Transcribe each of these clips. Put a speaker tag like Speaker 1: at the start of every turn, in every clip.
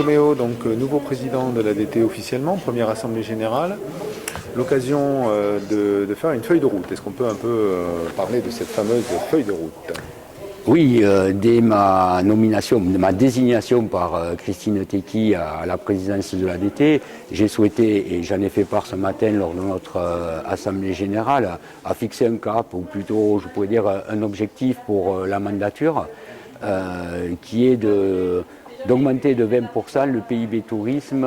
Speaker 1: Tomeo, donc nouveau président de l'ADT officiellement, première assemblée générale, l'occasion de faire une feuille de route. Est-ce qu'on peut un peu parler de cette fameuse feuille de route?
Speaker 2: Oui, dès ma nomination, ma désignation par Christine Tecky à la présidence de l'ADT, j'ai souhaité, et j'en ai fait part ce matin lors de notre assemblée générale, à fixer un cap, ou plutôt, je pourrais dire, un objectif pour la mandature, qui est d'augmenter de 20% le PIB tourisme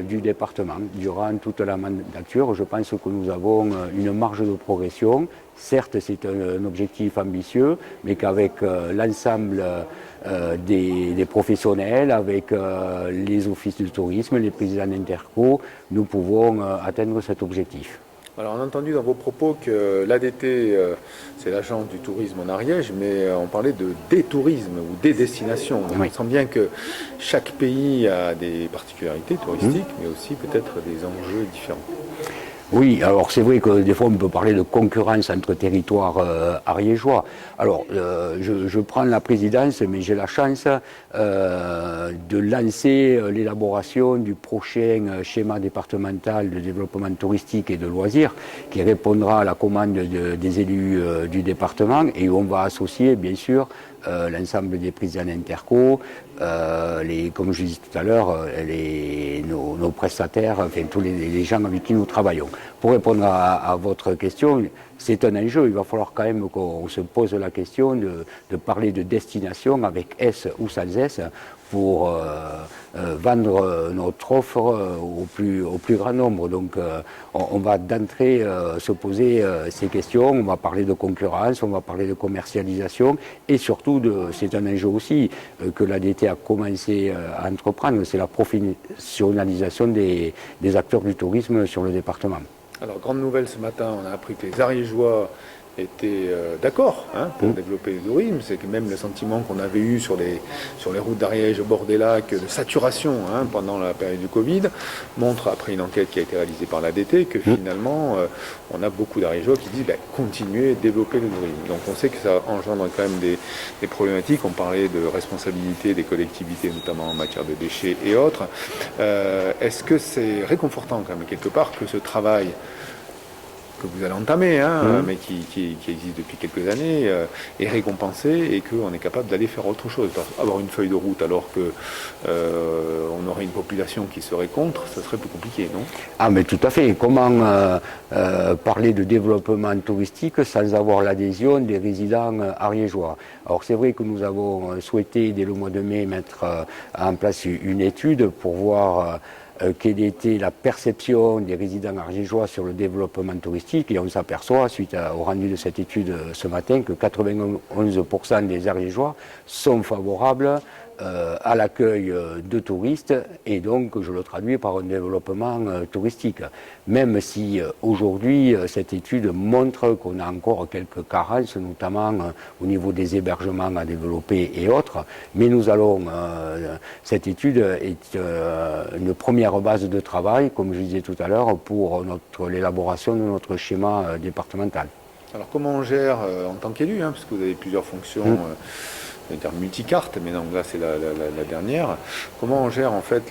Speaker 2: du département. Durant toute la mandature, je pense que nous avons une marge de progression. Certes, c'est un objectif ambitieux, mais qu'avec l'ensemble des professionnels, avec les offices de tourisme, les présidents d'interco, nous pouvons atteindre cet objectif.
Speaker 1: Alors on a entendu dans vos propos que l'ADT, c'est l'agence du tourisme en Ariège, mais on parlait de détourisme ou des destinations. Donc, oui. On sent bien que chaque pays a des particularités touristiques, mais aussi peut-être des enjeux différents.
Speaker 2: Oui, alors c'est vrai que des fois on peut parler de concurrence entre territoires ariégeois. Alors je prends la présidence, mais j'ai la chance de lancer l'élaboration du prochain schéma départemental de développement touristique et de loisirs qui répondra à la commande des élus du département et où on va associer bien sûr l'ensemble des présidents d'interco, comme je disais tout à l'heure, nos prestataires, enfin tous les gens avec qui nous travaillons. Pour répondre à votre question, c'est un enjeu. Il va falloir quand même qu'on se pose la question de parler de destination avec S ou sans S pour vendre notre offre au plus grand nombre. Donc on va d'entrée se poser ces questions, on va parler de concurrence, on va parler de commercialisation et surtout, c'est un enjeu aussi que l'ADT a commencé à entreprendre, c'est la professionnalisation des acteurs du tourisme sur le département.
Speaker 1: Alors, grande nouvelle ce matin, on a appris que les Ariégeois étaient d'accord pour développer le tourisme. C'est que même le sentiment qu'on avait eu sur les routes d'Ariège au bord des lacs de saturation pendant la période du Covid montre, après une enquête qui a été réalisée par l'ADT, que finalement on a beaucoup d'Ariégeois qui disent continuez à développer le tourisme. Donc on sait que ça engendre quand même des problématiques. On parlait de responsabilité des collectivités, notamment en matière de déchets et autres. Est-ce que c'est réconfortant quand même quelque part que ce travail que vous allez entamer, mais qui existe depuis quelques années, est récompensé et qu'on est capable d'aller faire autre chose. Avoir une feuille de route alors qu'on aurait une population qui serait contre, ça serait plus compliqué, non?
Speaker 2: Ah mais tout à fait. Comment parler de développement touristique sans avoir l'adhésion des résidents ariégeois? Alors c'est vrai que nous avons souhaité dès le mois de mai mettre en place une étude pour voir quelle était la perception des résidents ariégeois sur le développement touristique et on s'aperçoit, suite au rendu de cette étude ce matin, que 91% des ariégeois sont favorables à l'accueil de touristes et donc je le traduis par un développement touristique. Même si aujourd'hui cette étude montre qu'on a encore quelques carences, notamment au niveau des hébergements à développer et autres, mais nous allons, cette étude est une première base de travail, comme je disais tout à l'heure, pour l'élaboration de notre schéma départemental.
Speaker 1: Alors comment on gère en tant qu'élu, parce que vous avez plusieurs fonctions c'est-à-dire multicarte, mais donc là c'est la dernière. Comment on gère en fait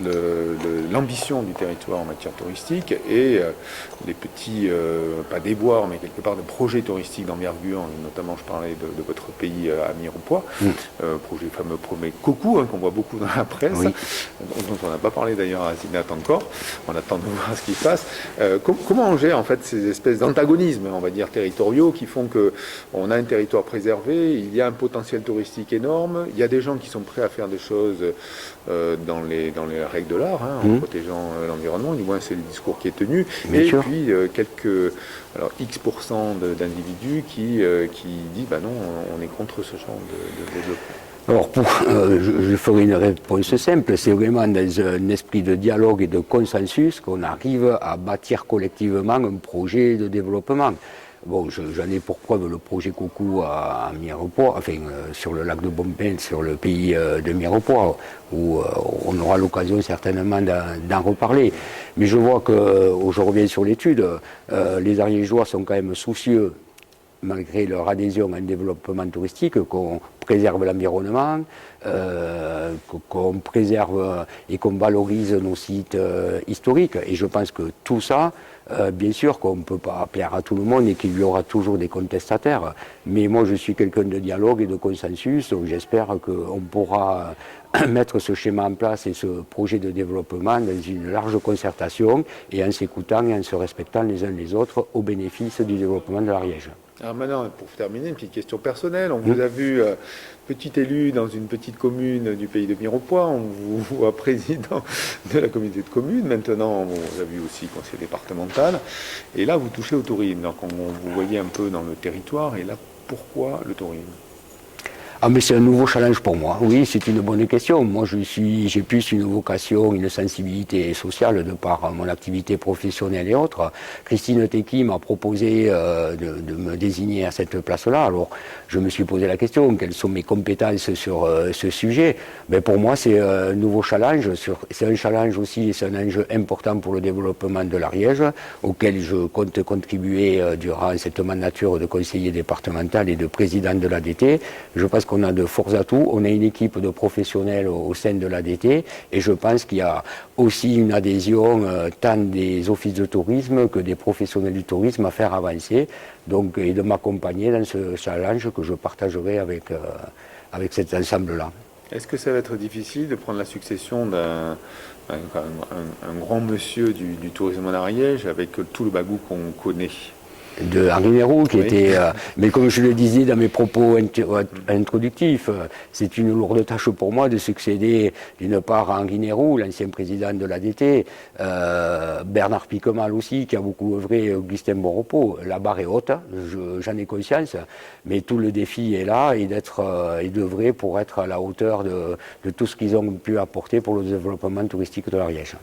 Speaker 1: l'ambition du territoire en matière touristique et les petits, pas déboires, mais quelque part de projets touristiques d'envergure, notamment je parlais de votre pays à Mirepoix, fameux projet Coucou, qu'on voit beaucoup dans la presse, dont on n'a pas parlé d'ailleurs à Zinat encore, on attend de voir ce qui se passe. Comment on gère en fait ces espèces d'antagonismes, on va dire territoriaux, qui font qu'on a un territoire préservé, il y a un potentiel touristique énorme, il y a des gens qui sont prêts à faire des choses dans les règles de l'art, en protégeant l'environnement, du moins c'est le discours qui est tenu, bien et sûr. Puis X% d'individus qui disent non, on est contre ce genre de développement.
Speaker 2: Alors, je ferai une réponse simple, c'est vraiment dans un esprit de dialogue et de consensus qu'on arrive à bâtir collectivement un projet de développement. Bon, j'en ai pour preuve le projet Coucou à Mirepoix, enfin sur le lac de Bompel, sur le pays de Mirepoix, où on aura l'occasion certainement d'en reparler. Mais je vois que, je reviens sur l'étude, les Ariégeois sont quand même soucieux malgré leur adhésion à un développement touristique, qu'on préserve l'environnement, qu'on préserve et qu'on valorise nos sites historiques. Et je pense que tout ça, bien sûr qu'on ne peut pas plaire à tout le monde et qu'il y aura toujours des contestataires. Mais moi, je suis quelqu'un de dialogue et de consensus, donc j'espère qu'on pourra mettre ce schéma en place et ce projet de développement dans une large concertation et en s'écoutant et en se respectant les uns les autres au bénéfice du développement de l'Ariège.
Speaker 1: Alors maintenant, pour terminer, une petite question personnelle. On vous a vu petit élu dans une petite commune du pays de Mirepoix, on vous voit président de la communauté de communes. Maintenant, on vous a vu aussi conseiller départemental. Et là, vous touchez au tourisme. Donc, vous voyez un peu dans le territoire. Et là, pourquoi le tourisme ?
Speaker 2: Ah, mais c'est un nouveau challenge pour moi. Oui, c'est une bonne question. Moi, j'ai plus une vocation, une sensibilité sociale de par mon activité professionnelle et autres. Christine Tecky m'a proposé de me désigner à cette place-là. Alors, je me suis posé la question, quelles sont mes compétences sur ce sujet? Mais pour moi, c'est un nouveau challenge. C'est un challenge aussi et c'est un enjeu important pour le développement de l'Ariège, auquel je compte contribuer durant cette mandature de conseiller départemental et de président de l'ADT. Je pense qu'on a de forts atouts, on a une équipe de professionnels au sein de l'ADT et je pense qu'il y a aussi une adhésion tant des offices de tourisme que des professionnels du tourisme à faire avancer donc, et de m'accompagner dans ce challenge que je partagerai avec cet ensemble-là.
Speaker 1: Est-ce que ça va être difficile de prendre la succession d'un grand monsieur du tourisme en Ariège avec tout le bagou qu'on connaît ?
Speaker 2: De Henri Nérou, qui était... mais comme je le disais dans mes propos introductifs, c'est une lourde tâche pour moi de succéder d'une part à Henri Nérou, l'ancien président de l'ADT, Bernard Piquemal aussi, qui a beaucoup œuvré, Augustin Bonrepos. La barre est haute, j'en ai conscience, mais tout le défi est là et d'œuvrer pour être à la hauteur de tout ce qu'ils ont pu apporter pour le développement touristique de l'Ariège.